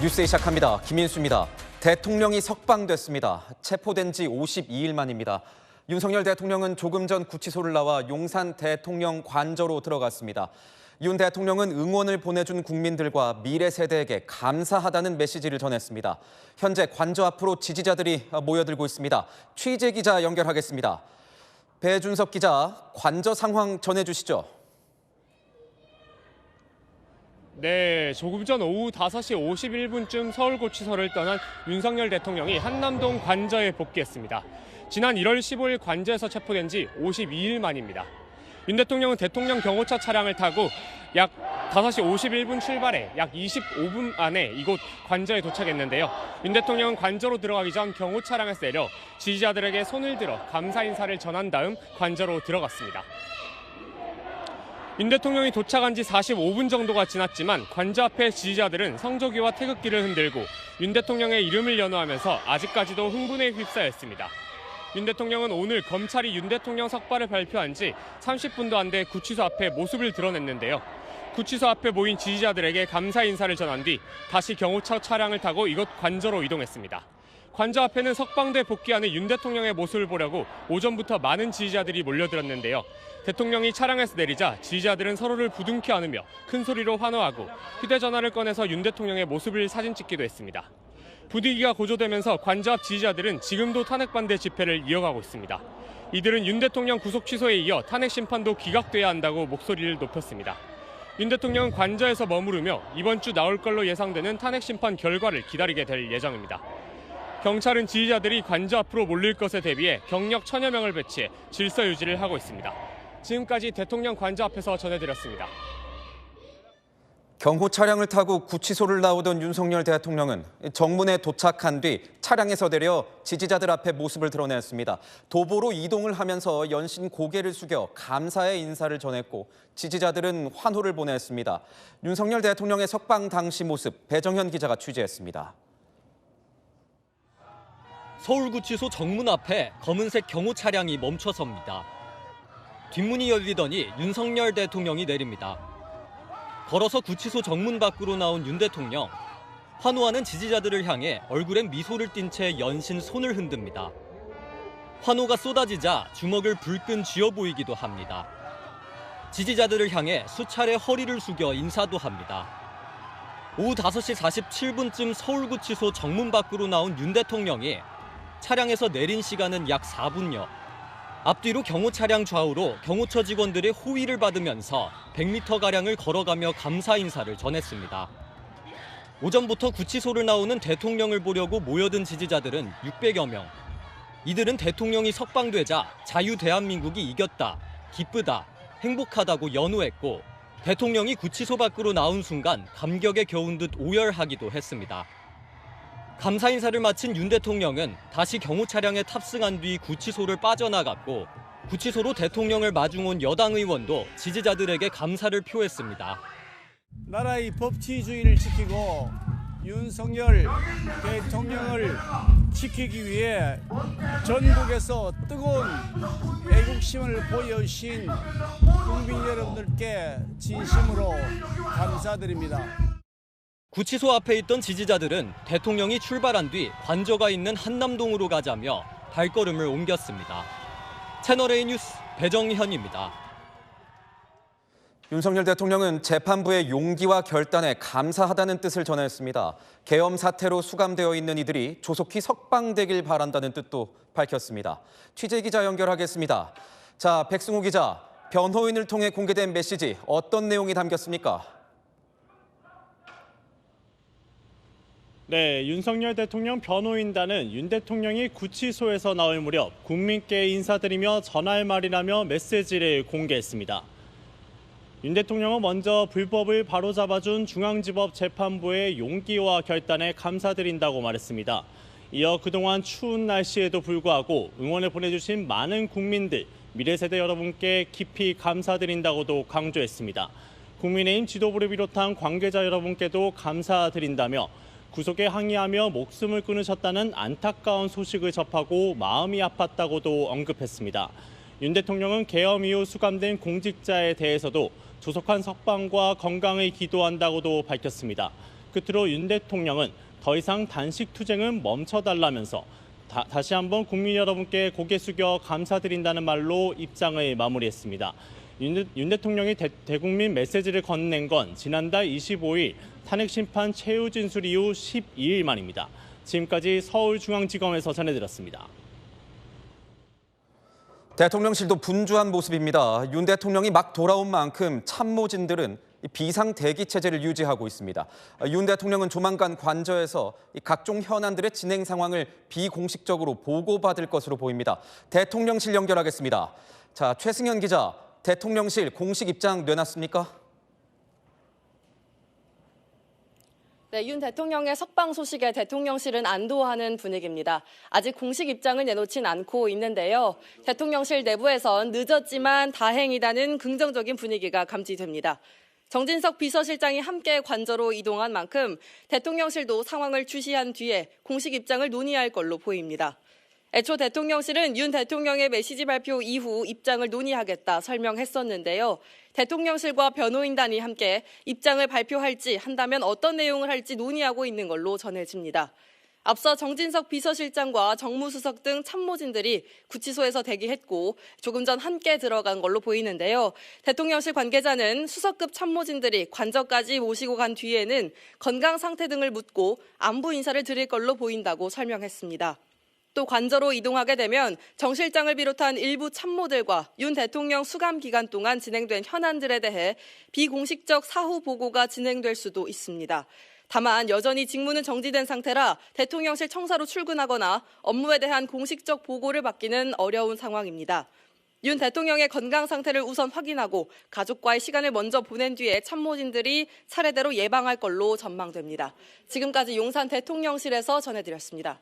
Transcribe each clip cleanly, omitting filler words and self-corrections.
뉴스 시작합니다. 김인수입니다. 대통령이 석방됐습니다. 체포된 지 52일 만입니다. 윤석열 대통령은 조금 전 구치소를 나와 용산 대통령 관저로 들어갔습니다. 윤 대통령은 응원을 보내준 국민들과 미래 세대에게 감사하다는 메시지를 전했습니다. 현재 관저 앞으로 지지자들이 모여들고 있습니다. 취재 기자 연결하겠습니다. 배준석 기자, 관저 상황 전해주시죠. 네, 조금 전 오후 5시 51분쯤 서울구치소를 떠난 윤석열 대통령이 한남동 관저에 복귀했습니다. 지난 1월 15일 관저에서 체포된 지 52일 만입니다. 윤 대통령은 대통령 경호처 차량을 타고 약 5시 51분 출발해 약 25분 안에 이곳 관저에 도착했는데요. 윤 대통령은 관저로 들어가기 전 경호 차량에서 내려 지지자들에게 손을 들어 감사 인사를 전한 다음 관저로 들어갔습니다. 윤 대통령이 도착한 지 45분 정도가 지났지만 관저 앞에 지지자들은 성조기와 태극기를 흔들고 윤 대통령의 이름을 연호하면서 아직까지도 흥분에 휩싸여 있습니다. 윤 대통령은 오늘 검찰이 윤 대통령 석방을 발표한 지 30분도 안 돼 구치소 앞에 모습을 드러냈는데요. 구치소 앞에 모인 지지자들에게 감사 인사를 전한 뒤 다시 경호처 차량을 타고 이곳 관저로 이동했습니다. 관저 앞에는 석방돼 복귀하는 윤 대통령의 모습을 보려고 오전부터 많은 지지자들이 몰려들었는데요. 대통령이 차량에서 내리자 지지자들은 서로를 부둥켜 안으며 큰 소리로 환호하고 휴대전화를 꺼내서 윤 대통령의 모습을 사진 찍기도 했습니다. 분위기가 고조되면서 관저 앞 지지자들은 지금도 탄핵 반대 집회를 이어가고 있습니다. 이들은 윤 대통령 구속 취소에 이어 탄핵 심판도 기각돼야 한다고 목소리를 높였습니다. 윤 대통령은 관저에서 머무르며 이번 주 나올 걸로 예상되는 탄핵 심판 결과를 기다리게 될 예정입니다. 경찰은 지지자들이 관저 앞으로 몰릴 것에 대비해 경력 1000여 명을 배치해 질서 유지를 하고 있습니다. 지금까지 대통령 관저 앞에서 전해드렸습니다. 경호 차량을 타고 구치소를 나오던 윤석열 대통령은 정문에 도착한 뒤 차량에서 내려 지지자들 앞에 모습을 드러냈습니다. 도보로 이동을 하면서 연신 고개를 숙여 감사의 인사를 전했고 지지자들은 환호를 보냈습니다. 윤석열 대통령의 석방 당시 모습 배정현 기자가 취재했습니다. 서울구치소 정문 앞에 검은색 경호 차량이 멈춰섭니다. 뒷문이 열리더니 윤석열 대통령이 내립니다. 걸어서 구치소 정문 밖으로 나온 윤 대통령. 환호하는 지지자들을 향해 얼굴엔 미소를 띤 채 연신 손을 흔듭니다. 환호가 쏟아지자 주먹을 불끈 쥐어 보이기도 합니다. 지지자들을 향해 수차례 허리를 숙여 인사도 합니다. 오후 5시 47분쯤 서울구치소 정문 밖으로 나온 윤 대통령이 차량에서 내린 시간은 약 4분여. 앞뒤로 경호 차량 좌우로 경호처 직원들의 호위를 받으면서 100m가량을 걸어가며 감사 인사를 전했습니다. 오전부터 구치소를 나오는 대통령을 보려고 모여든 지지자들은 600여 명. 이들은 대통령이 석방되자 자유 대한민국이 이겼다, 기쁘다, 행복하다고 연호했고 대통령이 구치소 밖으로 나온 순간 감격에 겨운 듯 오열하기도 했습니다. 감사 인사를 마친 윤 대통령은 다시 경호 차량에 탑승한 뒤 구치소를 빠져나갔고 구치소로 대통령을 마중 온 여당 의원도 지지자들에게 감사를 표했습니다. 나라의 법치주의를 지키고 윤석열 대통령을 지키기 위해 전국에서 뜨거운 애국심을 보여주신 국민 여러분들께 진심으로 감사드립니다. 구치소 앞에 있던 지지자들은 대통령이 출발한 뒤 관저가 있는 한남동으로 가자며 발걸음을 옮겼습니다. 채널A 뉴스 배정현입니다. 윤석열 대통령은 재판부의 용기와 결단에 감사하다는 뜻을 전했습니다. 계엄 사태로 수감되어 있는 이들이 조속히 석방되길 바란다는 뜻도 밝혔습니다. 취재 기자 연결하겠습니다. 자, 백승호 기자, 변호인을 통해 공개된 메시지 어떤 내용이 담겼습니까? 네, 윤석열 대통령 변호인단은 윤 대통령이 구치소에서 나올 무렵 국민께 인사드리며 전할 말이라며 메시지를 공개했습니다. 윤 대통령은 먼저 불법을 바로잡아준 중앙지법 재판부의 용기와 결단에 감사드린다고 말했습니다. 이어 그동안 추운 날씨에도 불구하고 응원을 보내주신 많은 국민들, 미래세대 여러분께 깊이 감사드린다고도 강조했습니다. 국민의힘 지도부를 비롯한 관계자 여러분께도 감사드린다며 구속에 항의하며 목숨을 끊으셨다는 안타까운 소식을 접하고 마음이 아팠다고도 언급했습니다. 윤 대통령은 계엄 이후 수감된 공직자에 대해서도 조속한 석방과 건강을 기도한다고도 밝혔습니다. 끝으로 윤 대통령은 더 이상 단식 투쟁은 멈춰달라면서 다시 한번 국민 여러분께 고개 숙여 감사드린다는 말로 입장을 마무리했습니다. 윤 대통령이 대국민 메시지를 건넨 건 지난달 25일 탄핵심판 최후 진술 이후 12일 만입니다. 지금까지 서울중앙지검에서 전해드렸습니다. 대통령실도 분주한 모습입니다. 윤 대통령이 막 돌아온 만큼 참모진들은 비상 대기 체제를 유지하고 있습니다. 윤 대통령은 조만간 관저에서 각종 현안들의 진행 상황을 비공식적으로 보고받을 것으로 보입니다. 대통령실 연결하겠습니다. 자, 최승현 기자, 대통령실 공식 입장 내놨습니까? 네, 윤 대통령의 석방 소식에 대통령실은 안도하는 분위기입니다. 아직 공식 입장을 내놓진 않고 있는데요. 대통령실 내부에선 늦었지만 다행이다는 긍정적인 분위기가 감지됩니다. 정진석 비서실장이 함께 관저로 이동한 만큼 대통령실도 상황을 주시한 뒤에 공식 입장을 논의할 걸로 보입니다. 애초 대통령실은 윤 대통령의 메시지 발표 이후 입장을 논의하겠다 설명했었는데요. 대통령실과 변호인단이 함께 입장을 발표할지 한다면 어떤 내용을 할지 논의하고 있는 걸로 전해집니다. 앞서 정진석 비서실장과 정무수석 등 참모진들이 구치소에서 대기했고 조금 전 함께 들어간 걸로 보이는데요. 대통령실 관계자는 수석급 참모진들이 관저까지 모시고 간 뒤에는 건강 상태 등을 묻고 안부 인사를 드릴 걸로 보인다고 설명했습니다. 또 관저로 이동하게 되면 정 실장을 비롯한 일부 참모들과 윤 대통령 수감 기간 동안 진행된 현안들에 대해 비공식적 사후 보고가 진행될 수도 있습니다. 다만 여전히 직무는 정지된 상태라 대통령실 청사로 출근하거나 업무에 대한 공식적 보고를 받기는 어려운 상황입니다. 윤 대통령의 건강 상태를 우선 확인하고 가족과의 시간을 먼저 보낸 뒤에 참모진들이 차례대로 예방할 걸로 전망됩니다. 지금까지 용산 대통령실에서 전해드렸습니다.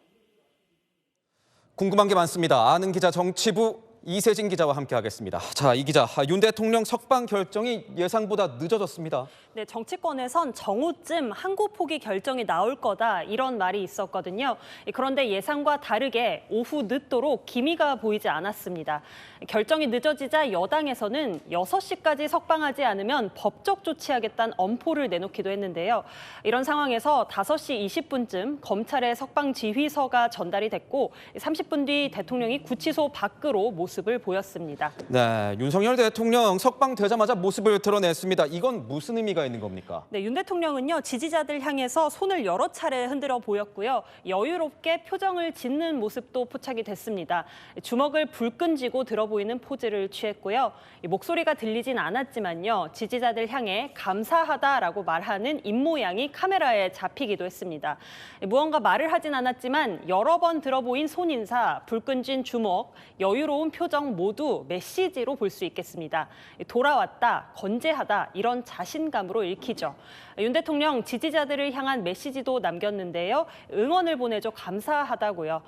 궁금한 게 많습니다. 아는 기자 정치부 이세진 기자와 함께하겠습니다. 자, 이 기자, 윤 대통령 석방 결정이 예상보다 늦어졌습니다. 네, 정치권에선 정오쯤 항고 포기 결정이 나올 거다 이런 말이 있었거든요. 그런데 예상과 다르게 오후 늦도록 기미가 보이지 않았습니다. 결정이 늦어지자 여당에서는 6시까지 석방하지 않으면 법적 조치하겠다는 엄포를 내놓기도 했는데요. 이런 상황에서 5시 20분쯤 검찰의 석방 지휘서가 전달이 됐고 30분 뒤 대통령이 구치소 밖으로 모습을 보였습니다. 네, 윤석열 대통령 석방되자마자 모습을 드러냈습니다. 이건 무슨 의미가 있는 겁니까? 네, 윤 대통령은요 지지자들 향해서 손을 여러 차례 흔들어 보였고요. 여유롭게 표정을 짓는 모습도 포착이 됐습니다. 주먹을 불끈 쥐고 들어 보이는 포즈를 취했고요. 목소리가 들리진 않았지만요. 지지자들 향해 감사하다라고 말하는 입모양이 카메라에 잡히기도 했습니다. 무언가 말을 하진 않았지만 여러 번 들어 보인 손인사, 불끈 쥔 주먹, 여유로운 표정 모두 메시지로 볼 수 있겠습니다. 돌아왔다, 건재하다 이런 자신감으로 읽히죠. 윤 대통령 지지자들을 향한 메시지도 남겼는데요. 응원을 보내줘 감사하다고요.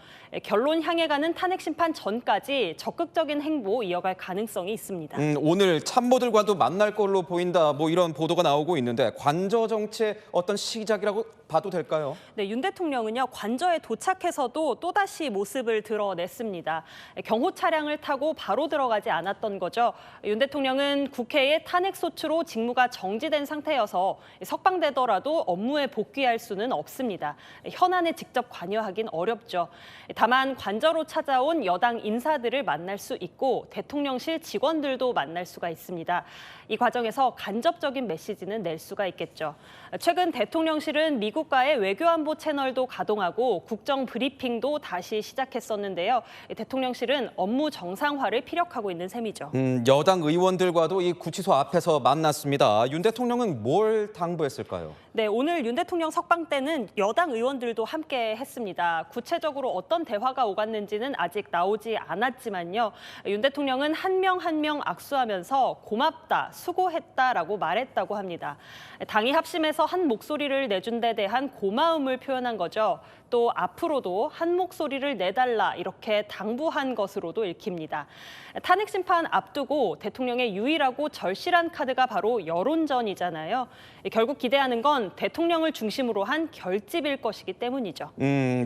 결론 향해 가는 탄핵 심판 전까지 적극적인 행보 이어갈 가능성이 있습니다. 오늘 참모들과도 만날 걸로 보인다, 뭐 이런 보도가 나오고 있는데 관저 정치의 어떤 시작이라고 봐도 될까요? 네, 윤 대통령은요 관저에 도착해서도 또다시 모습을 드러냈습니다. 경호 차량을 타고 바로 들어가지 않았던 거죠. 윤 대통령은 국회의 탄핵 소추로 직무가 정지된 상태여서 석방되더라도 업무에 복귀할 수는 없습니다. 현안에 직접 관여하긴 어렵죠. 다만 관저로 찾아온 여당 인사들을 만날 수 있고 대통령실 직원들도 만날 수가 있습니다. 이 과정에서 간접적인 메시지는 낼 수가 있겠죠. 최근 대통령실은 미국과의 외교안보 채널도 가동하고 국정 브리핑도 다시 시작했었는데요. 대통령실은 업무 정상화를 피력하고 있는 셈이죠. 여당 의원들과도 이 구치소 앞에서 만났습니다. 윤 대통령은 뭘 당부했을까요? 네, 오늘 윤 대통령 석방 때는 여당 의원들도 함께 했습니다. 구체적으로 어떤 대화가 오갔는지는 아직 나오지 않았지만요. 윤 대통령은 한 명 한 명 악수하면서 고맙다, 수고했다라고 말했다고 합니다. 당이 합심해서 한 목소리를 내준 데 대한 고마움을 표현한 거죠. 또 앞으로도 한 목소리를 내달라 이렇게 당부한 것으로도 읽힙니다. 탄핵 심판 앞두고 대통령의 유일하고 절실한 카드가 바로 여론전이잖아요. 결국 기대하는 건 대통령을 중심으로 한 결집일 것이기 때문이죠.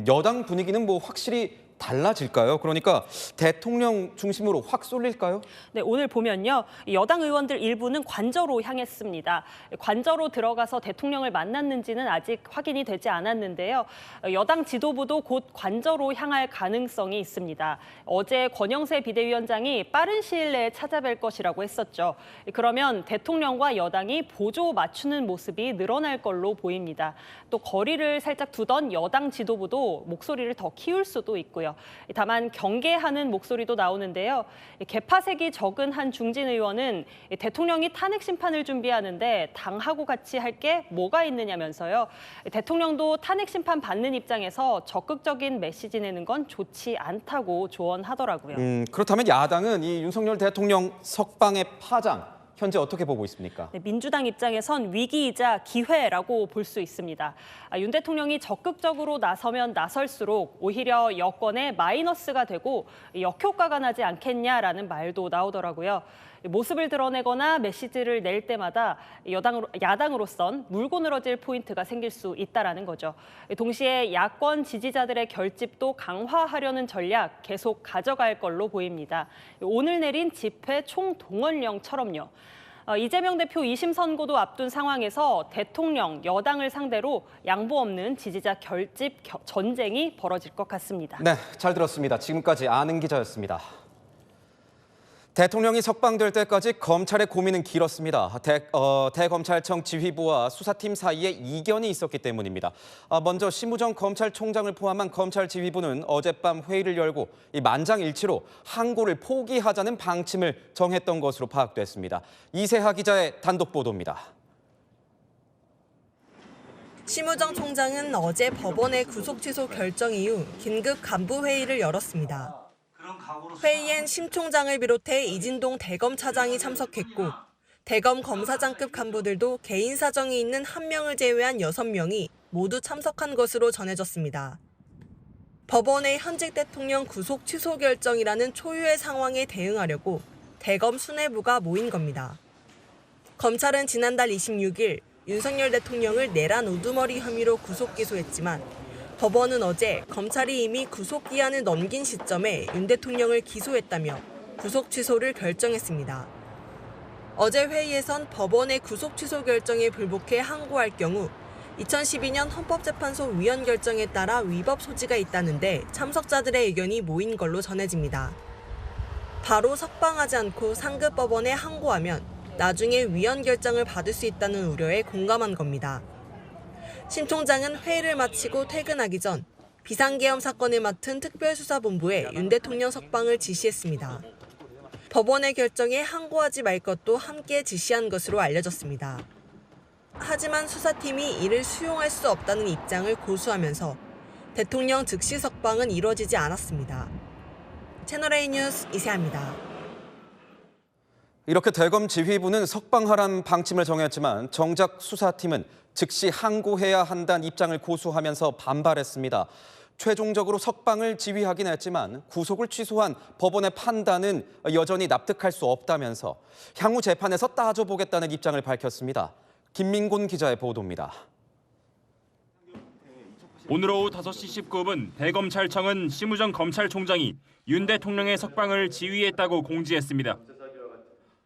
여당 분위기는 뭐 확실히 달라질까요? 그러니까 대통령 중심으로 확 쏠릴까요? 네, 오늘 보면요. 여당 의원들 일부는 관저로 향했습니다. 관저로 들어가서 대통령을 만났는지는 아직 확인이 되지 않았는데요. 여당 지도부도 곧 관저로 향할 가능성이 있습니다. 어제 권영세 비대위원장이 빠른 시일 내에 찾아뵐 것이라고 했었죠. 그러면 대통령과 여당이 보조 맞추는 모습이 늘어날 걸로 보입니다. 또 거리를 살짝 두던 여당 지도부도 목소리를 더 키울 수도 있고요. 다만 경계하는 목소리도 나오는데요. 개파색이 적은 한 중진 의원은 대통령이 탄핵 심판을 준비하는데 당하고 같이 할 게 뭐가 있느냐면서요. 대통령도 탄핵 심판 받는 입장에서 적극적인 메시지 내는 건 좋지 않다고 조언하더라고요. 그렇다면 야당은 이 윤석열 대통령 석방의 파장 현재 어떻게 보고 있습니까? 네, 민주당 입장에선 위기이자 기회라고 볼 수 있습니다. 윤 대통령이 적극적으로 나서면 나설수록 오히려 여권에 마이너스가 되고 역효과가 나지 않겠냐라는 말도 나오더라고요. 모습을 드러내거나 메시지를 낼 때마다 야당으로선 물고 늘어질 포인트가 생길 수 있다라는 거죠. 동시에 야권 지지자들의 결집도 강화하려는 전략 계속 가져갈 걸로 보입니다. 오늘 내린 집회 총동원령처럼요. 이재명 대표 2심 선고도 앞둔 상황에서 대통령, 여당을 상대로 양보 없는 지지자 결집 전쟁이 벌어질 것 같습니다. 네, 잘 들었습니다. 지금까지 아는 기자였습니다. 대통령이 석방될 때까지 검찰의 고민은 길었습니다. 대검찰청 지휘부와 수사팀 사이에 이견이 있었기 때문입니다. 먼저 심우정 검찰총장을 포함한 검찰 지휘부는 어젯밤 회의를 열고 이 만장일치로 항고를 포기하자는 방침을 정했던 것으로 파악됐습니다. 이세하 기자의 단독 보도입니다. 심우정 총장은 어제 법원의 구속 취소 결정 이후 긴급 간부 회의를 열었습니다. 회의엔 심 총장을 비롯해 이진동 대검 차장이 참석했고 대검 검사장급 간부들도 개인 사정이 있는 1명을 제외한 6명이 모두 참석한 것으로 전해졌습니다. 법원의 현직 대통령 구속 취소 결정이라는 초유의 상황에 대응하려고 대검 수뇌부가 모인 겁니다. 검찰은 지난달 26일 윤석열 대통령을 내란 우두머리 혐의로 구속 기소했지만 법원은 어제 검찰이 이미 구속기한을 넘긴 시점에 윤 대통령을 기소했다며 구속 취소를 결정했습니다. 어제 회의에선 법원의 구속 취소 결정에 불복해 항고할 경우 2012년 헌법재판소 위헌 결정에 따라 위법 소지가 있다는데 참석자들의 의견이 모인 걸로 전해집니다. 바로 석방하지 않고 상급 법원에 항고하면 나중에 위헌 결정을 받을 수 있다는 우려에 공감한 겁니다. 심 총장은 회의를 마치고 퇴근하기 전 비상계엄 사건을 맡은 특별수사본부에 윤 대통령 석방을 지시했습니다. 법원의 결정에 항고하지 말 것도 함께 지시한 것으로 알려졌습니다. 하지만 수사팀이 이를 수용할 수 없다는 입장을 고수하면서 대통령 즉시 석방은 이뤄지지 않았습니다. 채널A 뉴스 이세아입니다. 이렇게 대검 지휘부는 석방하란 방침을 정했지만 정작 수사팀은 즉시 항고해야 한다는 입장을 고수하면서 반발했습니다. 최종적으로 석방을 지휘하긴 했지만 구속을 취소한 법원의 판단은 여전히 납득할 수 없다면서 향후 재판에서 따져보겠다는 입장을 밝혔습니다. 김민곤 기자의 보도입니다. 오늘 오후 5시 19분 대검찰청은 심우정 검찰총장이 윤 대통령의 석방을 지휘했다고 공지했습니다.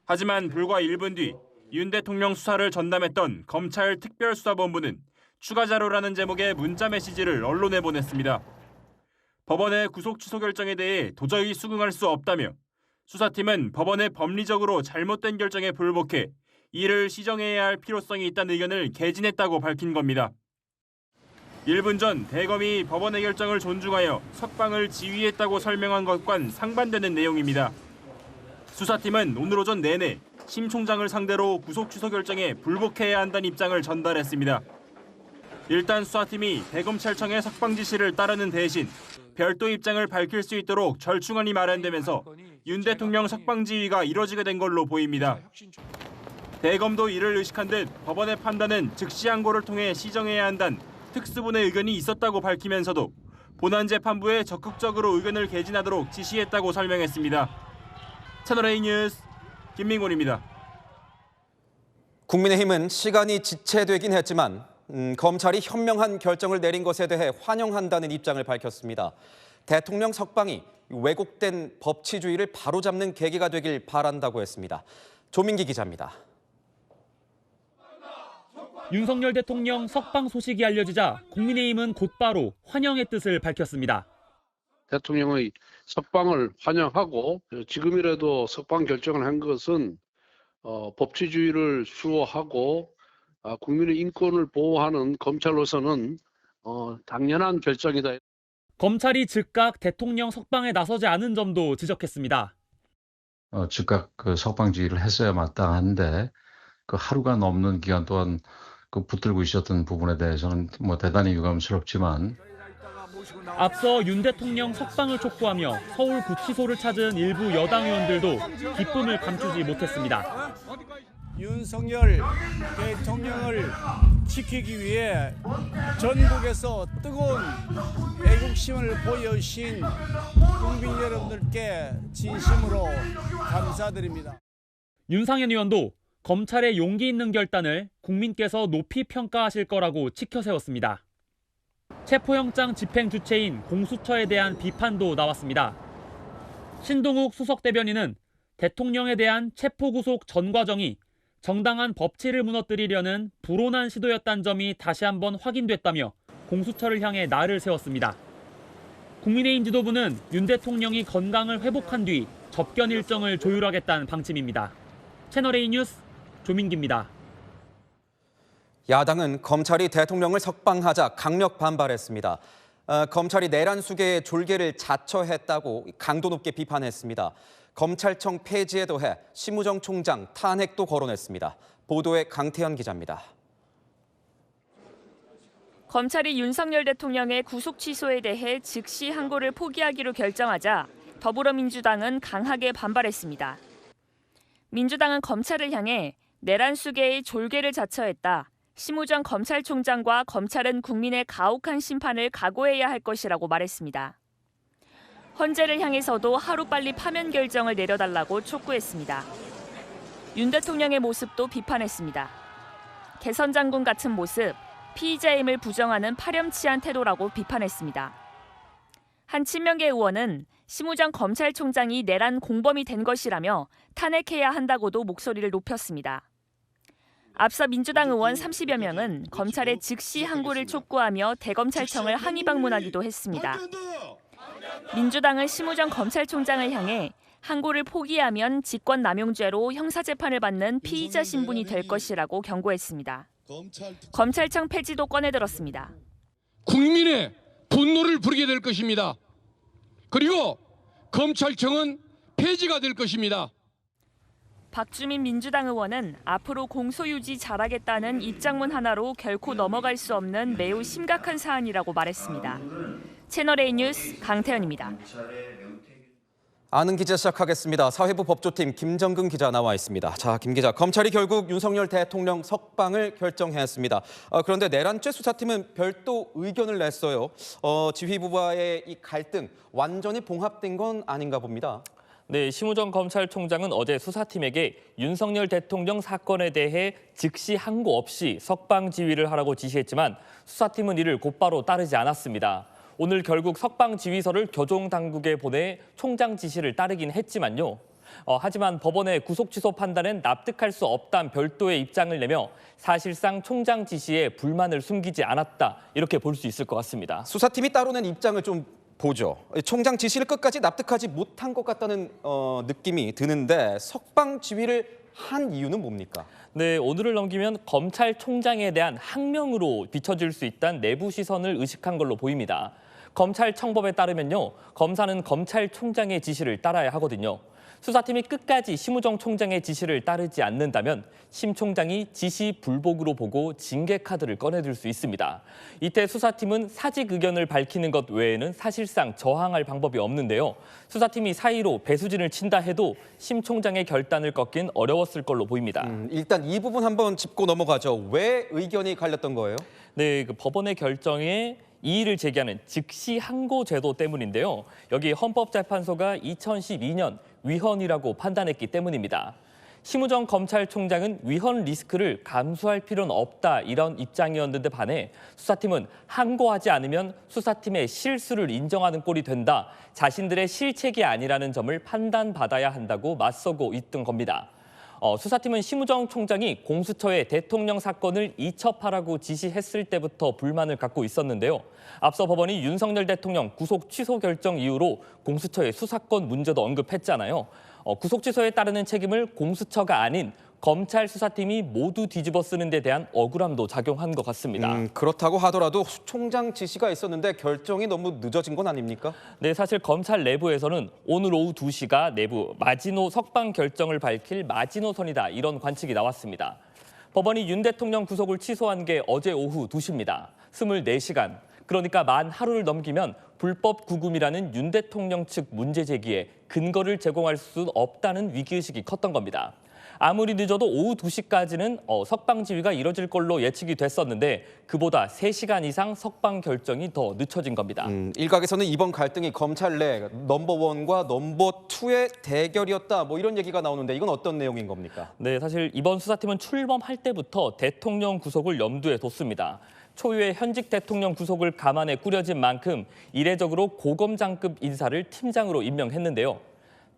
하지만 불과 1분 뒤 윤 대통령 수사를 전담했던 검찰 특별수사본부는 추가 자료라는 제목의 문자 메시지를 언론에 보냈습니다. 법원의 구속 취소 결정에 대해 도저히 수긍할 수 없다며 수사팀은 법원의 법리적으로 잘못된 결정에 불복해 이를 시정해야 할 필요성이 있다는 의견을 개진했다고 밝힌 겁니다. 1분 전 대검이 법원의 결정을 존중하여 석방을 지휘했다고 설명한 것과는 상반되는 내용입니다. 수사팀은 오늘 오전 내내 심 총장을 상대로 구속 취소 결정에 불복해야 한다는 입장을 전달했습니다. 일단 수사팀이 대검찰청의 석방 지시를 따르는 대신 별도 입장을 밝힐 수 있도록 절충안이 마련되면서 윤 대통령 석방 지휘가 이뤄지게 된 걸로 보입니다. 대검도 이를 의식한 듯 법원의 판단은 즉시 항고를 통해 시정해야 한다는 특수본의 의견이 있었다고 밝히면서도 본안재판부에 적극적으로 의견을 개진하도록 지시했다고 설명했습니다. 채널A 뉴스 김민곤입니다. 국민의힘은 시간이 지체되긴 했지만 검찰이 현명한 결정을 내린 것에 대해 환영한다는 입장을 밝혔습니다. 대통령 석방이 왜곡된 법치주의를 바로잡는 계기가 되길 바란다고 했습니다. 조민기 기자입니다. 윤석열 대통령 석방 소식이 알려지자 국민의힘은 곧바로 환영의 뜻을 밝혔습니다. 대통령의 석방을 환영하고 지금이라도 석방 결정을 한 것은 법치주의를 수호하고 국민의 인권을 보호하는 검찰로서는 당연한 결정이다. 검찰이 즉각 대통령 석방에 나서지 않은 점도 지적했습니다. 즉각 석방지휘를 했어야 마땅한데 그 하루가 넘는 기간 동안 붙들고 있었던 부분에 대해서는 대단히 유감스럽지만 앞서 윤 대통령 석방을 촉구하며 서울구치소를 찾은 일부 여당 의원들도 기쁨을 감추지 못했습니다. 윤석열 대통령을 지키기 위해 전국에서 뜨거운 애국심을 보여주신 국민 여러분들께 진심으로 감사드립니다. 윤상현 의원도 검찰의 용기 있는 결단을 국민께서 높이 평가하실 거라고 치켜세웠습니다. 체포영장 집행 주체인 공수처에 대한 비판도 나왔습니다. 신동욱 수석 대변인은 대통령에 대한 체포구속 전 과정이 정당한 법치를 무너뜨리려는 불온한 시도였다는 점이 다시 한번 확인됐다며 공수처를 향해 날을 세웠습니다. 국민의힘 지도부는 윤 대통령이 건강을 회복한 뒤 접견 일정을 조율하겠다는 방침입니다. 채널A 뉴스 조민기입니다. 야당은 검찰이 대통령을 석방하자 강력 반발했습니다. 검찰이 내란 수계의 졸개를 자처했다고 강도 높게 비판했습니다. 검찰청 폐지에 더해 심우정 총장 탄핵도 거론했습니다. 보도에 강태현 기자입니다. 검찰이 윤석열 대통령의 구속 취소에 대해 즉시 항고를 포기하기로 결정하자 더불어민주당은 강하게 반발했습니다. 민주당은 검찰을 향해 내란 수계의 졸개를 자처했다. 심우정 검찰총장과 검찰은 국민의 가혹한 심판을 각오해야 할 것이라고 말했습니다. 헌재를 향해서도 하루빨리 파면 결정을 내려달라고 촉구했습니다. 윤 대통령의 모습도 비판했습니다. 개선 장군 같은 모습, 피의자임을 부정하는 파렴치한 태도라고 비판했습니다. 한 친명계 의원은 심우정 검찰총장이 내란 공범이 된 것이라며 탄핵해야 한다고도 목소리를 높였습니다. 앞서 민주당 의원 30여 명은 검찰의 즉시 항고를 촉구하며 대검찰청을 항의 방문하기도 했습니다. 민주당은 심우정 검찰총장을 향해 항고를 포기하면 직권남용죄로 형사재판을 받는 피의자 신분이 될 것이라고 경고했습니다. 검찰청 폐지도 꺼내들었습니다. 국민의 분노를 부리게 될 것입니다. 그리고 검찰청은 폐지가 될 것입니다. 박주민 민주당 의원은 앞으로 공소유지 잘하겠다는 입장문 하나로 결코 넘어갈 수 없는 매우 심각한 사안이라고 말했습니다. 채널A 뉴스 강태현입니다. 아는 기자 시작하겠습니다. 사회부 법조팀 김정근 기자 나와 있습니다. 자, 김 기자, 검찰이 결국 윤석열 대통령 석방을 결정했습니다. 그런데 내란죄 수사팀은 별도 의견을 냈어요. 지휘부와의 이 갈등 완전히 봉합된 건 아닌가 봅니다. 네, 심우정 검찰총장은 어제 수사팀에게 윤석열 대통령 사건에 대해 즉시 항고 없이 석방 지휘를 하라고 지시했지만 수사팀은 이를 곧바로 따르지 않았습니다. 오늘 결국 석방 지휘서를 교정 당국에 보내 총장 지시를 따르긴 했지만요. 하지만 법원의 구속 취소 판단엔 납득할 수 없다는 별도의 입장을 내며 사실상 총장 지시에 불만을 숨기지 않았다, 이렇게 볼 수 있을 것 같습니다. 수사팀이 따로 낸 입장을 좀 보죠. 총장 지시를 끝까지 납득하지 못한 것 같다는 느낌이 드는데 석방 지휘를 한 이유는 뭡니까? 네, 오늘을 넘기면 검찰총장에 대한 항명으로 비춰질 수 있다는 내부 시선을 의식한 걸로 보입니다. 검찰청법에 따르면요, 검사는 검찰총장의 지시를 따라야 하거든요. 수사팀이 끝까지 심우정 총장의 지시를 따르지 않는다면 심 총장이 지시 불복으로 보고 징계 카드를 꺼내들 수 있습니다. 이때 수사팀은 사직 의견을 밝히는 것 외에는 사실상 저항할 방법이 없는데요. 수사팀이 사의로 배수진을 친다 해도 심 총장의 결단을 꺾긴 어려웠을 걸로 보입니다. 일단 이 부분 한번 짚고 넘어가죠. 왜 의견이 갈렸던 거예요? 네, 법원의 결정에 이의를 제기하는 즉시 항고 제도 때문인데요. 여기 헌법재판소가 2012년 위헌이라고 판단했기 때문입니다. 심우정 검찰총장은 위헌 리스크를 감수할 필요는 없다 이런 입장이었는데 반해 수사팀은 항고하지 않으면 수사팀의 실수를 인정하는 꼴이 된다. 자신들의 실책이 아니라는 점을 판단받아야 한다고 맞서고 있던 겁니다. 수사팀은 심우정 총장이 공수처에 대통령 사건을 이첩하라고 지시했을 때부터 불만을 갖고 있었는데요. 앞서 법원이 윤석열 대통령 구속 취소 결정 이후로 공수처의 수사권 문제도 언급했잖아요. 구속 취소에 따르는 책임을 공수처가 아닌 검찰 수사팀이 모두 뒤집어 쓰는 데 대한 억울함도 작용한 것 같습니다. 그렇다고 하더라도 총장 지시가 있었는데 결정이 너무 늦어진 건 아닙니까? 네, 사실 검찰 내부에서는 오늘 오후 2시가 내부 마지노 석방 결정을 밝힐 마지노선이다 이런 관측이 나왔습니다. 법원이 윤 대통령 구속을 취소한 게 어제 오후 2시입니다. 24시간. 그러니까 만 하루를 넘기면 불법 구금이라는 윤 대통령 측 문제 제기에 근거를 제공할 수 없다는 위기의식이 컸던 겁니다. 아무리 늦어도 오후 2시까지는 석방 지휘가 이뤄질 걸로 예측이 됐었는데 그보다 3시간 이상 석방 결정이 더 늦춰진 겁니다. 일각에서는 이번 갈등이 검찰 내 넘버1과 넘버2의 대결이었다 뭐 이런 얘기가 나오는데 이건 어떤 내용인 겁니까? 네, 사실 이번 수사팀은 출범할 때부터 대통령 구속을 염두에 뒀습니다. 초유의 현직 대통령 구속을 감안해 꾸려진 만큼 이례적으로 고검장급 인사를 팀장으로 임명했는데요.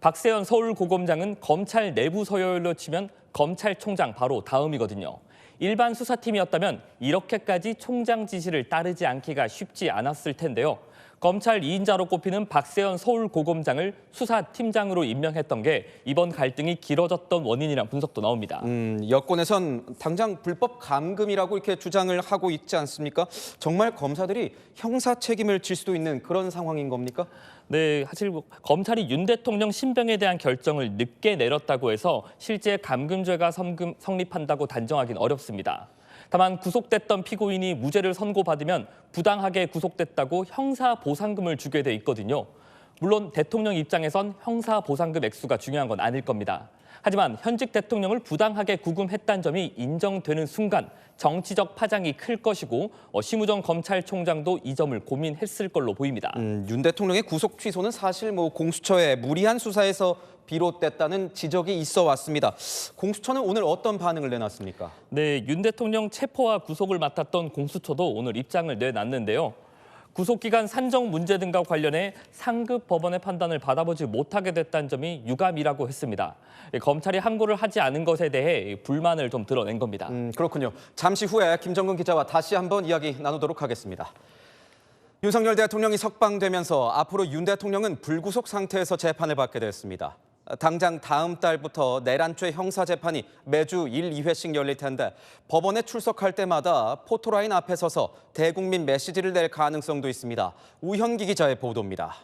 박세현 서울고검장은 검찰 내부 서열로 치면 검찰총장 바로 다음이거든요. 일반 수사팀이었다면 이렇게까지 총장 지시를 따르지 않기가 쉽지 않았을 텐데요. 검찰 2인자로 꼽히는 박세현 서울고검장을 수사팀장으로 임명했던 게 이번 갈등이 길어졌던 원인이란 분석도 나옵니다. 여권에선 당장 불법 감금이라고 이렇게 주장을 하고 있지 않습니까? 정말 검사들이 형사 책임을 질 수도 있는 그런 상황인 겁니까? 네, 사실 검찰이 윤 대통령 신병에 대한 결정을 늦게 내렸다고 해서 실제 감금죄가 성립한다고 단정하기는 어렵습니다. 다만 구속됐던 피고인이 무죄를 선고받으면 부당하게 구속됐다고 형사 보상금을 주게 돼 있거든요. 물론 대통령 입장에선 형사 보상금 액수가 중요한 건 아닐 겁니다. 하지만 현직 대통령을 부당하게 구금했다는 점이 인정되는 순간 정치적 파장이 클 것이고 심우정 검찰총장도 이 점을 고민했을 걸로 보입니다. 윤 대통령의 구속 취소는 사실 공수처의 무리한 수사에서 비롯됐다는 지적이 있어 왔습니다. 공수처는 오늘 어떤 반응을 내놨습니까? 네, 윤 대통령 체포와 구속을 맡았던 공수처도 오늘 입장을 내놨는데요. 구속기간 산정 문제 등과 관련해 상급 법원의 판단을 받아보지 못하게 됐다는 점이 유감이라고 했습니다. 검찰이 항고를 하지 않은 것에 대해 불만을 좀 드러낸 겁니다. 그렇군요. 잠시 후에 김정근 기자와 다시 한번 이야기 나누도록 하겠습니다. 윤석열 대통령이 석방되면서 앞으로 윤 대통령은 불구속 상태에서 재판을 받게 됐습니다. 당장 다음 달부터 내란죄 형사재판이 매주 1, 2회씩 열릴 텐데 법원에 출석할 때마다 포토라인 앞에 서서 대국민 메시지를 낼 가능성도 있습니다. 우현기 기자의 보도입니다.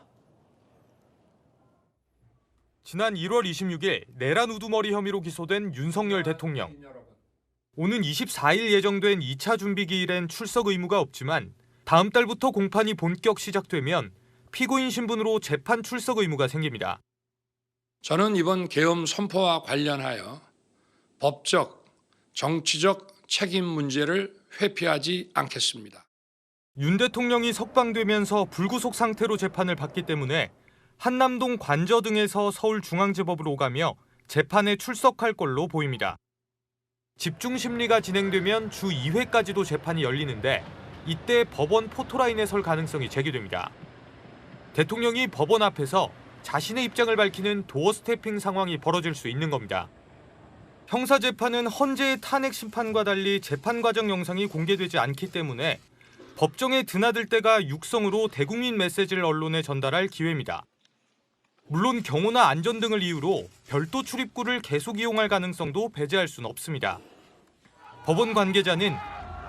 지난 1월 26일 내란 우두머리 혐의로 기소된 윤석열 대통령. 오는 24일 예정된 2차 준비기일엔 출석 의무가 없지만 다음 달부터 공판이 본격 시작되면 피고인 신분으로 재판 출석 의무가 생깁니다. 저는 이번 계엄 선포와 관련하여 법적, 정치적 책임 문제를 회피하지 않겠습니다. 윤 대통령이 석방되면서 불구속 상태로 재판을 받기 때문에 한남동 관저 등에서 서울중앙지법으로 오가며 재판에 출석할 걸로 보입니다. 집중심리가 진행되면 주 2회까지도 재판이 열리는데 이때 법원 포토라인에 설 가능성이 제기됩니다. 대통령이 법원 앞에서 자신의 입장을 밝히는 도어 스태핑 상황이 벌어질 수 있는 겁니다. 형사재판은 헌재의 탄핵 심판과 달리 재판 과정 영상이 공개되지 않기 때문에 법정에 드나들 때가 육성으로 대국민 메시지를 언론에 전달할 기회입니다. 물론 경호나 안전 등을 이유로 별도 출입구를 계속 이용할 가능성도 배제할 수는 없습니다. 법원 관계자는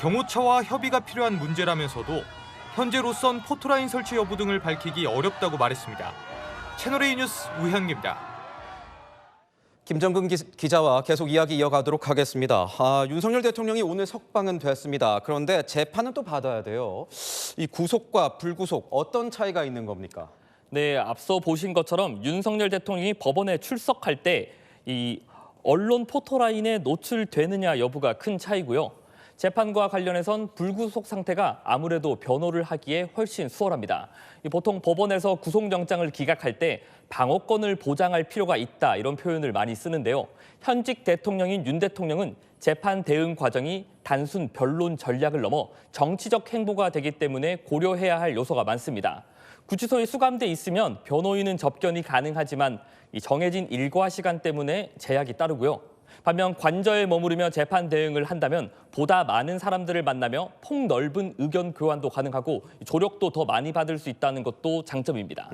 경호처와 협의가 필요한 문제라면서도 현재로선 포토라인 설치 여부 등을 밝히기 어렵다고 말했습니다. 채널A 뉴스 우현기입니다. 김정근 기자와 계속 이야기 이어가도록 하겠습니다. 윤석열 대통령이 오늘 석방은 됐습니다. 그런데 재판은 또 받아야 돼요. 이 구속과 불구속 어떤 차이가 있는 겁니까? 네, 앞서 보신 것처럼 윤석열 대통령이 법원에 출석할 때 이 언론 포토라인에 노출되느냐 여부가 큰 차이고요. 재판과 관련해선 불구속 상태가 아무래도 변호를 하기에 훨씬 수월합니다. 보통 법원에서 구속영장을 기각할 때 방어권을 보장할 필요가 있다 이런 표현을 많이 쓰는데요. 현직 대통령인 윤 대통령은 재판 대응 과정이 단순 변론 전략을 넘어 정치적 행보가 되기 때문에 고려해야 할 요소가 많습니다. 구치소에 수감돼 있으면 변호인은 접견이 가능하지만 이 정해진 일과 시간 때문에 제약이 따르고요. 반면 관저에 머무르며 재판 대응을 한다면 보다 많은 사람들을 만나며 폭넓은 의견 교환도 가능하고 조력도 더 많이 받을 수 있다는 것도 장점입니다.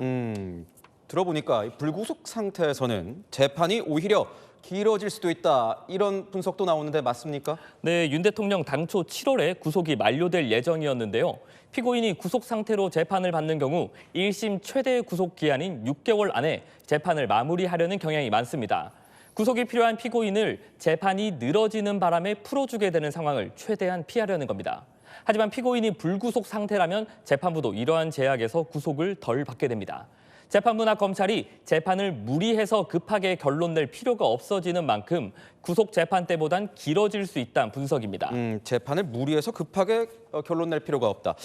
들어보니까 불구속 상태에서는 재판이 오히려 길어질 수도 있다 이런 분석도 나오는데 맞습니까? 네, 윤 대통령 당초 7월에 구속이 만료될 예정이었는데요. 피고인이 구속 상태로 재판을 받는 경우 1심 최대 구속 기한인 6개월 안에 재판을 마무리하려는 경향이 많습니다. 구속이 필요한 피고인을 재판이 늘어지는 바람에 풀어주게 되는 상황을 최대한 피하려는 겁니다. 하지만 피고인이 불구속 상태라면 재판부도 이러한 제약에서 구속을 덜 받게 됩니다. 재판부나 검찰이 재판을 무리해서 급하게 결론 낼 필요가 없어지는 만큼 구속 재판 때보단 길어질 수 있다는 분석입니다. 재판을 무리해서 급하게 결론 낼 필요가 없다.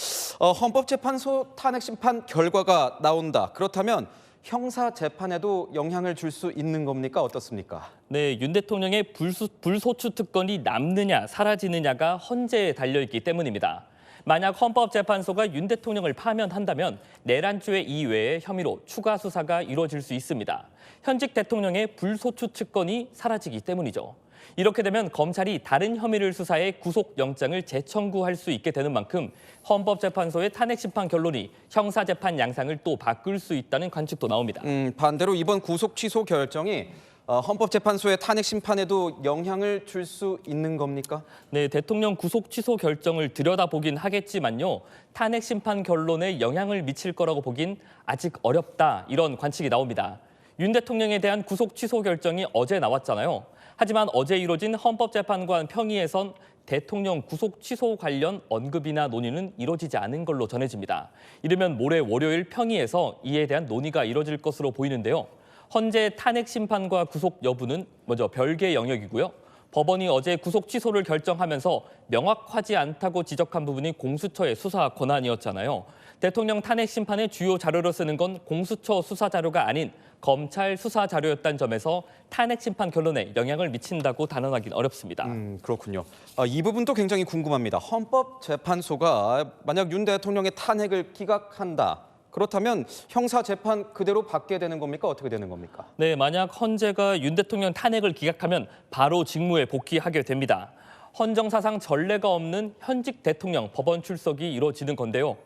헌법재판소 탄핵 심판 결과가 나온다. 그렇다면 형사 재판에도 영향을 줄 수 있는 겁니까? 어떻습니까? 네, 윤 대통령의 불소추 특권이 남느냐 사라지느냐가 헌재에 달려있기 때문입니다. 만약 헌법재판소가 윤 대통령을 파면한다면 내란죄 이외의 혐의로 추가 수사가 이루어질 수 있습니다. 현직 대통령의 불소추 특권이 사라지기 때문이죠. 이렇게 되면 검찰이 다른 혐의를 수사해 구속영장을 재청구할 수 있게 되는 만큼 헌법재판소의 탄핵심판 결론이 형사재판 양상을 또 바꿀 수 있다는 관측도 나옵니다. 반대로 이번 구속 취소 결정이 헌법재판소의 탄핵 심판에도 영향을 줄 수 있는 겁니까? 네, 대통령 구속 취소 결정을 들여다보긴 하겠지만요. 탄핵 심판 결론에 영향을 미칠 거라고 보긴 아직 어렵다 이런 관측이 나옵니다. 윤 대통령에 대한 구속 취소 결정이 어제 나왔잖아요. 하지만 어제 이뤄진 헌법재판관 평의에선 대통령 구속 취소 관련 언급이나 논의는 이뤄지지 않은 걸로 전해집니다. 이르면 모레 월요일 평의에서 이에 대한 논의가 이뤄질 것으로 보이는데요. 헌재 탄핵 심판과 구속 여부는 먼저 별개의 영역이고요. 법원이 어제 구속 취소를 결정하면서 명확하지 않다고 지적한 부분이 공수처의 수사 권한이었잖아요. 대통령 탄핵 심판의 주요 자료로 쓰는 건 공수처 수사 자료가 아닌 검찰 수사 자료였다는 점에서 탄핵 심판 결론에 영향을 미친다고 단언하기는 어렵습니다. 그렇군요. 이 부분도 굉장히 궁금합니다. 헌법재판소가 만약 윤 대통령의 탄핵을 기각한다. 그렇다면 형사 재판 그대로 받게 되는 겁니까? 어떻게 되는 겁니까? 네, 만약 헌재가 윤 대통령 탄핵을 기각하면 바로 직무에 복귀하게 됩니다. 헌정사상 전례가 없는 현직 대통령 법원 출석이 이루어지는 건데요.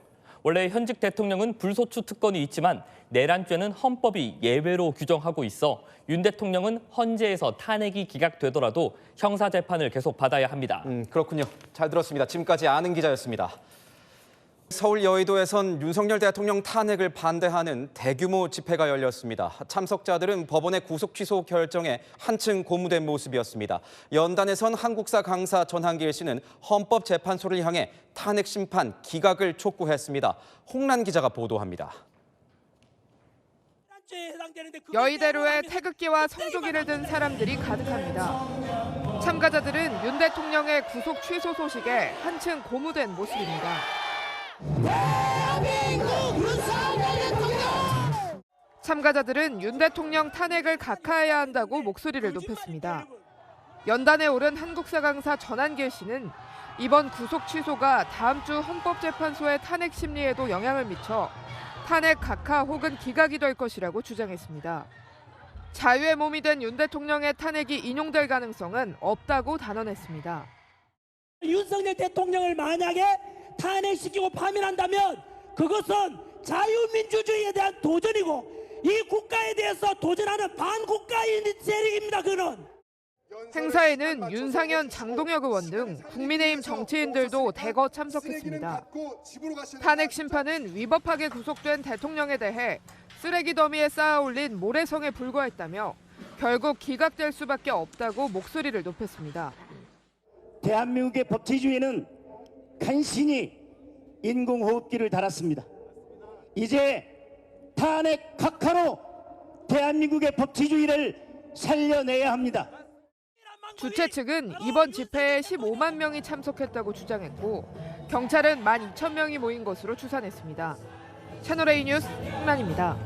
원래 현직 대통령은 불소추 특권이 있지만 내란죄는 헌법이 예외로 규정하고 있어 윤 대통령은 헌재에서 탄핵이 기각되더라도 형사 재판을 계속 받아야 합니다. 그렇군요. 잘 들었습니다. 지금까지 아는 기자였습니다. 서울 여의도에선 윤석열 대통령 탄핵을 반대하는 대규모 집회가 열렸습니다. 참석자들은 법원의 구속 취소 결정에 한층 고무된 모습이었습니다. 연단에선 한국사 강사 전한길 씨는 헌법재판소를 향해 탄핵 심판 기각을 촉구했습니다. 홍란 기자가 보도합니다. 여의대로에 태극기와 성조기를 든 사람들이 가득합니다. 참가자들은 윤 대통령의 구속 취소 소식에 한층 고무된 모습입니다. 참가자들은 윤 대통령 탄핵을 각하해야 한다고 목소리를 높였습니다. 연단에 오른 한국사 강사 전한길 씨는 이번 구속 취소가 다음 주 헌법재판소의 탄핵 심리에도 영향을 미쳐 탄핵 각하 혹은 기각이 될 것이라고 주장했습니다. 자유의 몸이 된 윤 대통령의 탄핵이 인용될 가능성은 없다고 단언했습니다. 윤석열 대통령을 만약에 탄핵시키고 파면한다면 그것은 자유민주주의에 대한 도전이고 이 국가에 대해서 도전하는 반국가인 세력입니다. 그는. 행사에는 윤상현, 장동혁 의원 등 국민의힘 정치인들도 대거 참석했습니다. 탄핵 심판은 위법하게 구속된 대통령에 대해 쓰레기 더미에 쌓아 올린 모래성에 불과했다며 결국 기각될 수밖에 없다고 목소리를 높였습니다. 대한민국의 법치주의는 간신히 인공호흡기를 달았습니다. 이제 탄핵 각하로 대한민국의 법치주의를 살려내야 합니다. 주최 측은 이번 집회에 15만 명이 참석했다고 주장했고 경찰은 12,000명이 모인 것으로 추산했습니다. 채널A 뉴스 홍란입니다.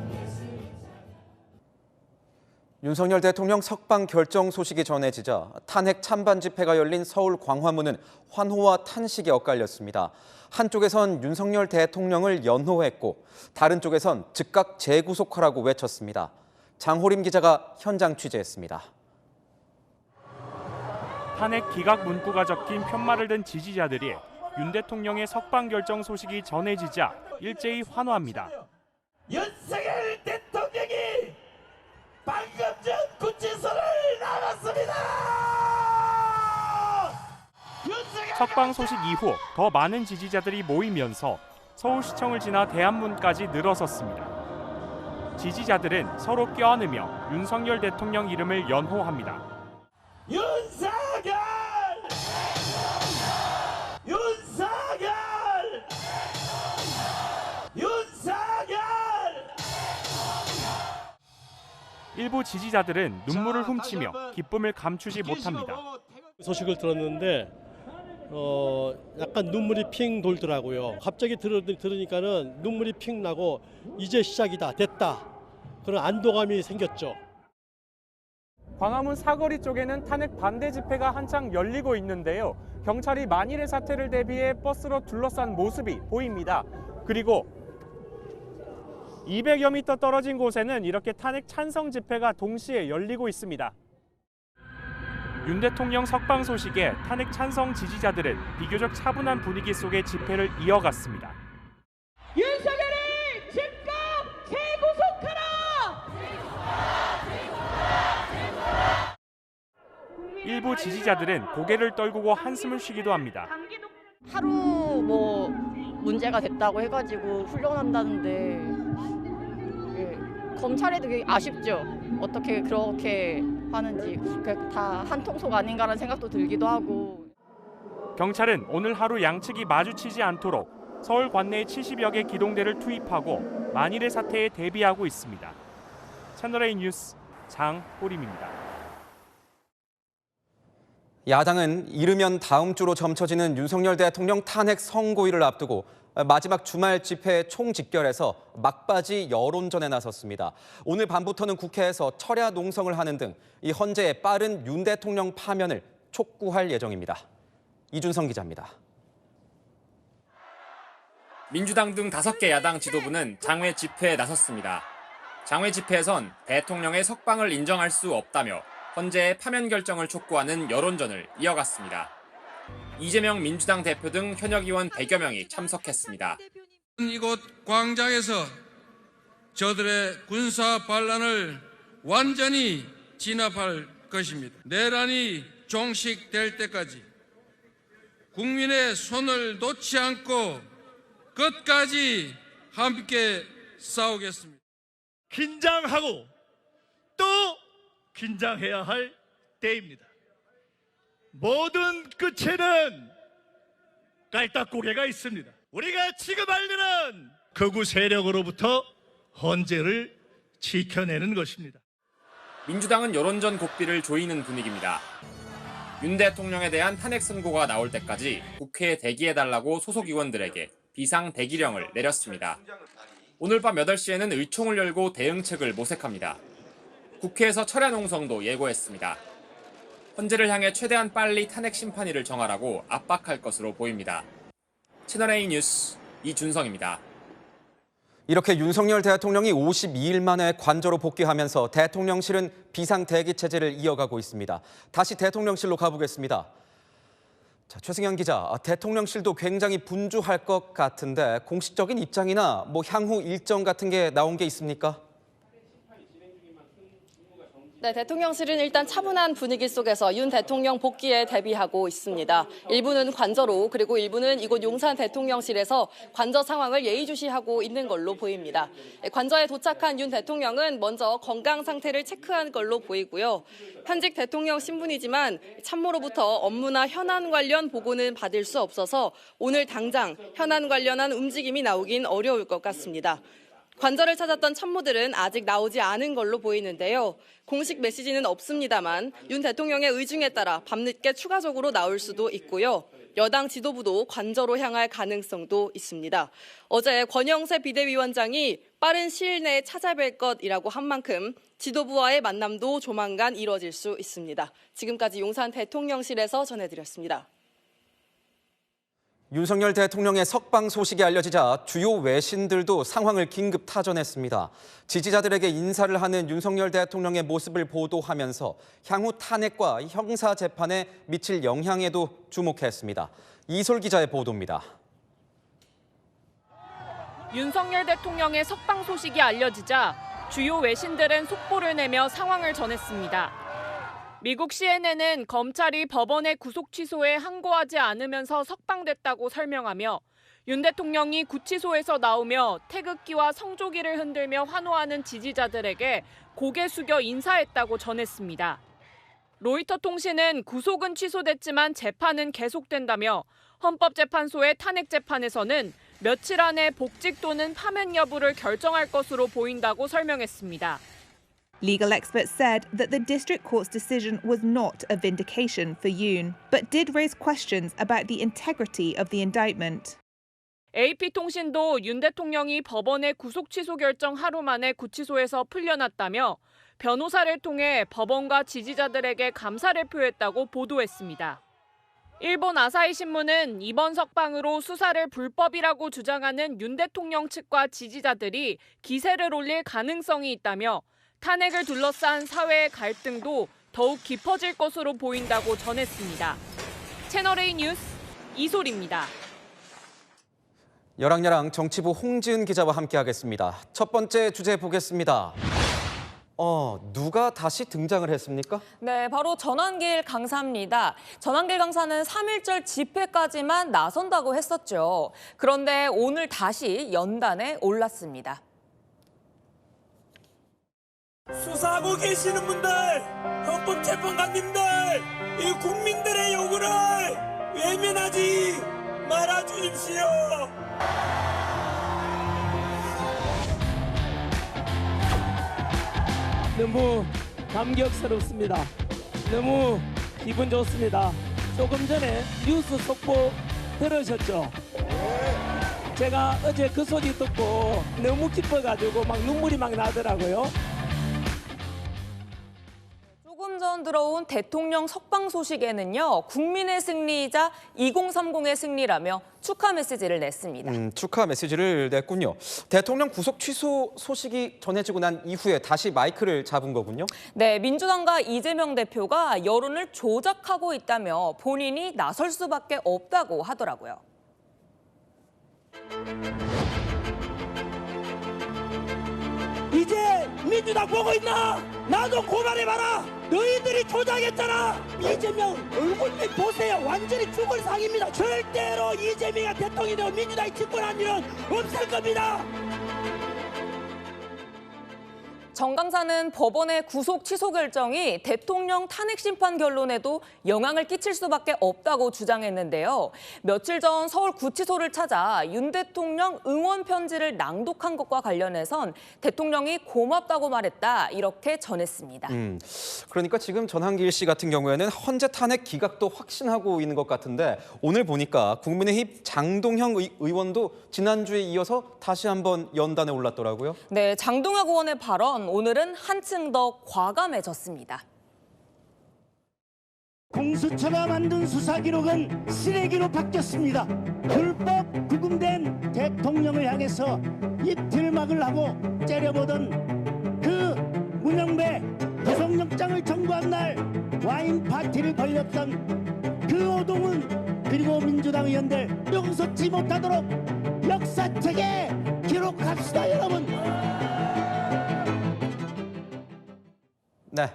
윤석열 대통령 석방 결정 소식이 전해지자 탄핵 찬반 집회가 열린 서울 광화문은 환호와 탄식이 엇갈렸습니다. 한쪽에선 윤석열 대통령을 연호했고 다른 쪽에선 즉각 재구속하라고 외쳤습니다. 장호림 기자가 현장 취재했습니다. 탄핵 기각 문구가 적힌 편말을 든 지지자들이 윤 대통령의 석방 결정 소식이 전해지자 일제히 환호합니다. 윤석열 대통령이 방금 전 구치소를 나갔습니다. 석방 소식 이후 더 많은 지지자들이 모이면서 서울시청을 지나 대한문까지 늘어섰습니다. 지지자들은 서로 껴안으며 윤석열 대통령 이름을 연호합니다. 윤석열! 윤석열! 윤석열! 일부 지지자들은 눈물을 훔치며 기쁨을 감추지 못합니다. 소식을 들었는데 약간 눈물이 핑 돌더라고요. 갑자기 들으니까는 눈물이 핑 나고 이제 시작이다, 됐다. 그런 안도감이 생겼죠. 광화문 사거리 쪽에는 탄핵 반대 집회가 한창 열리고 있는데요. 경찰이 만일의 사태를 대비해 버스로 둘러싼 모습이 보입니다. 그리고 200여 미터 떨어진 곳에는 이렇게 탄핵 찬성 집회가 동시에 열리고 있습니다. 윤 대통령 석방 소식에 탄핵 찬성 지지자들은 비교적 차분한 분위기 속에 집회를 이어갔습니다. 윤석열을 즉각 재구속하라! 일부 지지자들은 고개를 떨구고 한숨을 쉬기도 합니다. 하루 뭐 문제가 됐다고 해가지고 훈련한다는데 검찰에도 되게 아쉽죠. 어떻게 그렇게 하는지 다 한통속 아닌가라는 생각도 들기도 하고. 경찰은 오늘 하루 양측이 마주치지 않도록 서울 관내에 70여 개 기동대를 투입하고 만일의 사태에 대비하고 있습니다. 채널A 뉴스 장호림입니다. 야당은 이르면 다음 주로 점쳐지는 윤석열 대통령 탄핵 선고일을 앞두고 마지막 주말 집회 총집결에서 막바지 여론전에 나섰습니다. 오늘 밤부터는 국회에서 철야 농성을 하는 등 이 헌재의 빠른 윤 대통령 파면을 촉구할 예정입니다. 이준성 기자입니다. 민주당 등 5개 야당 지도부는 장외 집회에 나섰습니다. 장외 집회에선 대통령의 석방을 인정할 수 없다며 헌재의 파면 결정을 촉구하는 여론전을 이어갔습니다. 이재명 민주당 대표 등 현역 의원 100여 명이 참석했습니다. 이곳 광장에서 저들의 군사 반란을 완전히 진압할 것입니다. 내란이 종식될 때까지 국민의 손을 놓지 않고 끝까지 함께 싸우겠습니다. 긴장하고 또 긴장해야 할 때입니다. 모든 끝에는 깔딱고개가 있습니다. 우리가 지금 할 일은 극우 세력으로부터 헌재를 지켜내는 것입니다. 민주당은 여론전 고삐를 조이는 분위기입니다. 윤 대통령에 대한 탄핵 선고가 나올 때까지 국회에 대기해달라고 소속 의원들에게 비상 대기령을 내렸습니다. 오늘 밤 8시에는 의총을 열고 대응책을 모색합니다. 국회에서 철야 농성도 예고했습니다. 헌재를 향해 최대한 빨리 탄핵 심판일을 정하라고 압박할 것으로 보입니다. 채널A 뉴스 이준성입니다. 이렇게 윤석열 대통령이 52일 만에 관저로 복귀하면서 대통령실은 비상대기 체제를 이어가고 있습니다. 다시 대통령실로 가보겠습니다. 자, 최승현 기자, 대통령실도 굉장히 분주할 것 같은데 공식적인 입장이나 향후 일정 같은 게 나온 게 있습니까? 네, 대통령실은 일단 차분한 분위기 속에서 윤 대통령 복귀에 대비하고 있습니다. 일부는 관저로 그리고 일부는 이곳 용산 대통령실에서 관저 상황을 예의주시하고 있는 걸로 보입니다. 관저에 도착한 윤 대통령은 먼저 건강 상태를 체크한 걸로 보이고요. 현직 대통령 신분이지만 참모로부터 업무나 현안 관련 보고는 받을 수 없어서 오늘 당장 현안 관련한 움직임이 나오긴 어려울 것 같습니다. 관저를 찾았던 참모들은 아직 나오지 않은 걸로 보이는데요. 공식 메시지는 없습니다만 윤 대통령의 의중에 따라 밤늦게 추가적으로 나올 수도 있고요. 여당 지도부도 관저로 향할 가능성도 있습니다. 어제 권영세 비대위원장이 빠른 시일 내에 찾아뵐 것이라고 한 만큼 지도부와의 만남도 조만간 이뤄질 수 있습니다. 지금까지 용산 대통령실에서 전해드렸습니다. 윤석열 대통령의 석방 소식이 알려지자 주요 외신들도 상황을 긴급 타전했습니다. 지지자들에게 인사를 하는 윤석열 대통령의 모습을 보도하면서 향후 탄핵과 형사 재판에 미칠 영향에도 주목했습니다. 이솔 기자의 보도입니다. 윤석열 대통령의 석방 소식이 알려지자 주요 외신들은 속보를 내며 상황을 전했습니다. 미국 CNN은 검찰이 법원의 구속 취소에 항고하지 않으면서 석방됐다고 설명하며 윤 대통령이 구치소에서 나오며 태극기와 성조기를 흔들며 환호하는 지지자들에게 고개 숙여 인사했다고 전했습니다. 로이터 통신은 구속은 취소됐지만 재판은 계속된다며 헌법재판소의 탄핵 재판에서는 며칠 안에 복직 또는 파면 여부를 결정할 것으로 보인다고 설명했습니다. Legal experts said that the district court's decision was not a vindication for Yoon, but did raise questions about the integrity of the indictment. AP통신도 윤 대통령이 법원의 구속 취소 결정 하루 만에 구치소에서 풀려났다며 변호사를 통해 법원과 지지자들에게 감사를 표했다고 보도했습니다. 일본 아사히 신문은 이번 석방으로 수사를 불법이라고 주장하는 윤 대통령 측과 지지자들이 기세를 올릴 가능성이 있다며 탄핵을 둘러싼 사회의 갈등도 더욱 깊어질 것으로 보인다고 전했습니다. 채널A 뉴스 이솔입니다. 열왕야랑 정치부 홍지은 기자와 함께하겠습니다. 첫 번째 주제 보겠습니다. 누가 다시 등장을 했습니까? 네, 바로 전한길 강사입니다. 전한길 강사는 3.1절 집회까지만 나선다고 했었죠. 그런데 오늘 다시 연단에 올랐습니다. 수사하고 계시는 분들, 헌법재판관님들, 이 국민들의 요구를 외면하지 말아 주십시오. 너무 감격스럽습니다. 너무 기분 좋습니다. 조금 전에 뉴스 속보 들으셨죠? 제가 어제 그 소리 듣고 너무 기뻐가지고 막 눈물이 막 나더라고요. 조금 전 들어온 대통령 석방 소식에는요, 국민의 승리이자 2030의 승리라며 축하 메시지를 냈습니다. 축하 메시지를 냈군요. 대통령 구속 취소 소식이 전해지고 난 이후에 다시 마이크를 잡은 거군요. 네, 민주당과 이재명 대표가 여론을 조작하고 있다며 본인이 나설 수밖에 없다고 하더라고요. 이제 민주당 보고 있나? 나도 고발해봐라. 너희들이 조작했잖아. 이재명 얼굴 보세요. 완전히 죽을 상입니다. 절대로 이재명이 대통령이 되고 민주당이 집권한 일은 없을 겁니다. 정 강사는 법원의 구속 취소 결정이 대통령 탄핵 심판 결론에도 영향을 끼칠 수밖에 없다고 주장했는데요. 며칠 전 서울 구치소를 찾아 윤 대통령 응원 편지를 낭독한 것과 관련해선 대통령이 고맙다고 말했다, 이렇게 전했습니다. 그러니까 지금 전한길 씨 같은 경우에는 헌재 탄핵 기각도 확신하고 있는 것 같은데 오늘 보니까 국민의힘 장동혁 의원도 지난주에 이어서 다시 한번 연단에 올랐더라고요. 네, 장동혁 의원의 발언 오늘은 한층 더 과감해졌습니다. 공수처가 만든 수사 기록은 쓰레기로 바뀌었습니다. 불법 구금된 대통령을 향해서 이틀막을 하고 째려보던 그 문영배 구속영장을 청구한 날 와인 파티를 벌였던 그 오동훈 그리고 민주당 의원들 용서치 못하도록 역사책에 기록합시다, 여러분. 네,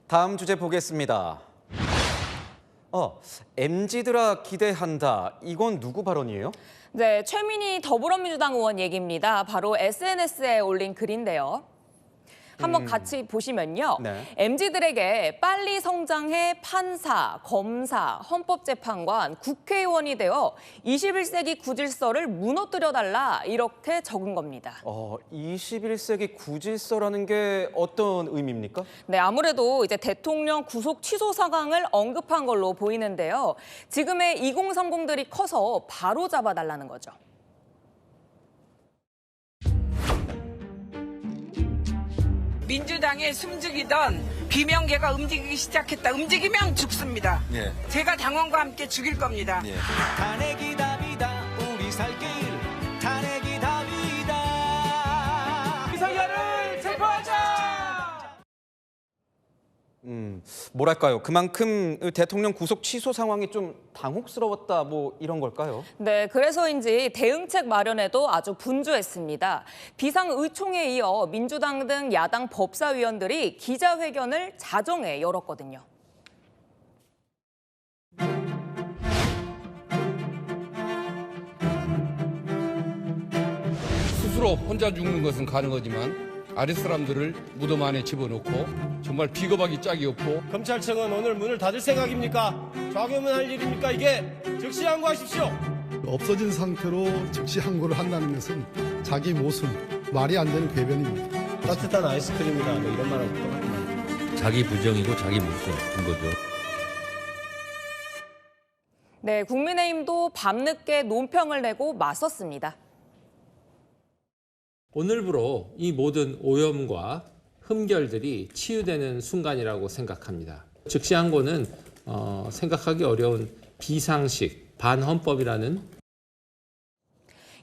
다음 주제 보겠습니다. MZ들아 기대한다. 이건 누구 발언이에요? 네, 최민희 더불어민주당 의원 얘기입니다. 바로 SNS에 올린 글인데요. 한번 같이 보시면요. 네. MZ들에게 빨리 성장해 판사, 검사, 헌법재판관, 국회의원이 되어 21세기 구질서를 무너뜨려달라 이렇게 적은 겁니다. 21세기 구질서라는 게 어떤 의미입니까? 네, 아무래도 이제 대통령 구속 취소 상황을 언급한 걸로 보이는데요. 지금의 2030들이 커서 바로 잡아달라는 거죠. 민주당에 숨죽이던 비명계가 움직이기 시작했다. 움직이면 죽습니다. 예. 제가 당원과 함께 죽일 겁니다. 예. 탄핵이 답이다. 우리 살 길 탄핵이 답이다. 이상현을 체포하자. 뭐랄까요? 그만큼 대통령 구속 취소 상황이 좀 당혹스러웠다, 뭐 이런 걸까요? 네, 그래서인지 대응책 마련에도 아주 분주했습니다. 비상의총에 이어 민주당 등 야당 법사위원들이 기자회견을 자정에 열었거든요. 스스로 혼자 죽는 것은 가능하지만 아랫사람들을 무덤 안에 집어넣고 정말 비겁하기 짝이 없고. 검찰청은 오늘 문을 닫을 생각입니까? 좌교면 할 일입니까? 이게 즉시 항고하십시오. 없어진 상태로 즉시 항고를 한다는 것은 자기 모순, 말이 안 되는 궤변입니다. 따뜻한 아이스크림이다 뭐 이런 말하고 똑같은 자기 부정이고 자기 모순인 거죠. 네, 국민의힘도 밤늦게 논평을 내고 맞섰습니다. 오늘부로 이 모든 오염과 흠결들이 치유되는 순간이라고 생각합니다. 즉시 항고는 생각하기 어려운 비상식, 반헌법이라는.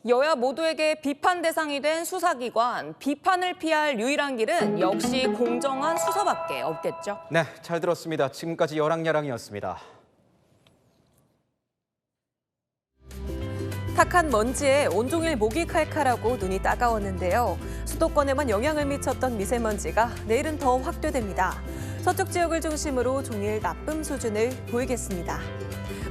여야 모두에게 비판 대상이 된 수사기관, 비판을 피할 유일한 길은 역시 공정한 수사밖에 없겠죠. 네, 잘 들었습니다. 지금까지 여랑야랑이었습니다. 탁한 먼지에 온종일 목이 칼칼하고 눈이 따가웠는데요. 수도권에만 영향을 미쳤던 미세먼지가 내일은 더 확대됩니다. 서쪽 지역을 중심으로 종일 나쁨 수준을 보이겠습니다.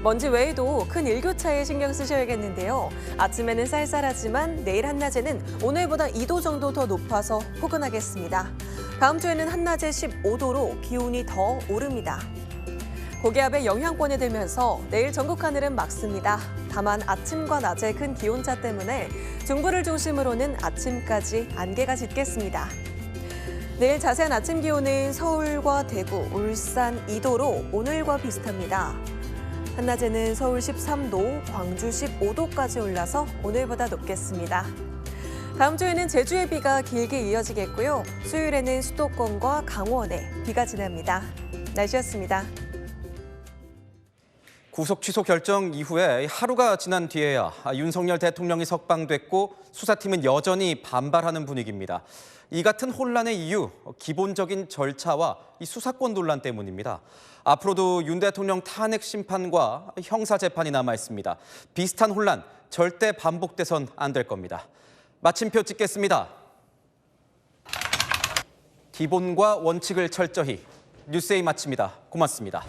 먼지 외에도 큰 일교차에 신경 쓰셔야겠는데요. 아침에는 쌀쌀하지만 내일 한낮에는 오늘보다 2도 정도 더 높아서 포근하겠습니다. 다음 주에는 한낮에 15도로 기온이 더 오릅니다. 고기압의 영향권이 들면서 내일 전국 하늘은 맑습니다. 다만 아침과 낮의 큰 기온차 때문에 중부를 중심으로는 아침까지 안개가 짙겠습니다. 내일 자세한 아침 기온은 서울과 대구, 울산 2도로 오늘과 비슷합니다. 한낮에는 서울 13도, 광주 15도까지 올라서 오늘보다 높겠습니다. 다음 주에는 제주의 비가 길게 이어지겠고요. 수요일에는 수도권과 강원에 비가 지납니다. 날씨였습니다. 구속 취소 결정 이후에 하루가 지난 뒤에야 윤석열 대통령이 석방됐고 수사팀은 여전히 반발하는 분위기입니다. 이 같은 혼란의 이유, 기본적인 절차와 이 수사권 논란 때문입니다. 앞으로도 윤 대통령 탄핵 심판과 형사 재판이 남아 있습니다. 비슷한 혼란 절대 반복돼선 안 될 겁니다. 마침표 찍겠습니다. 기본과 원칙을 철저히. 뉴스에이 마칩니다. 고맙습니다.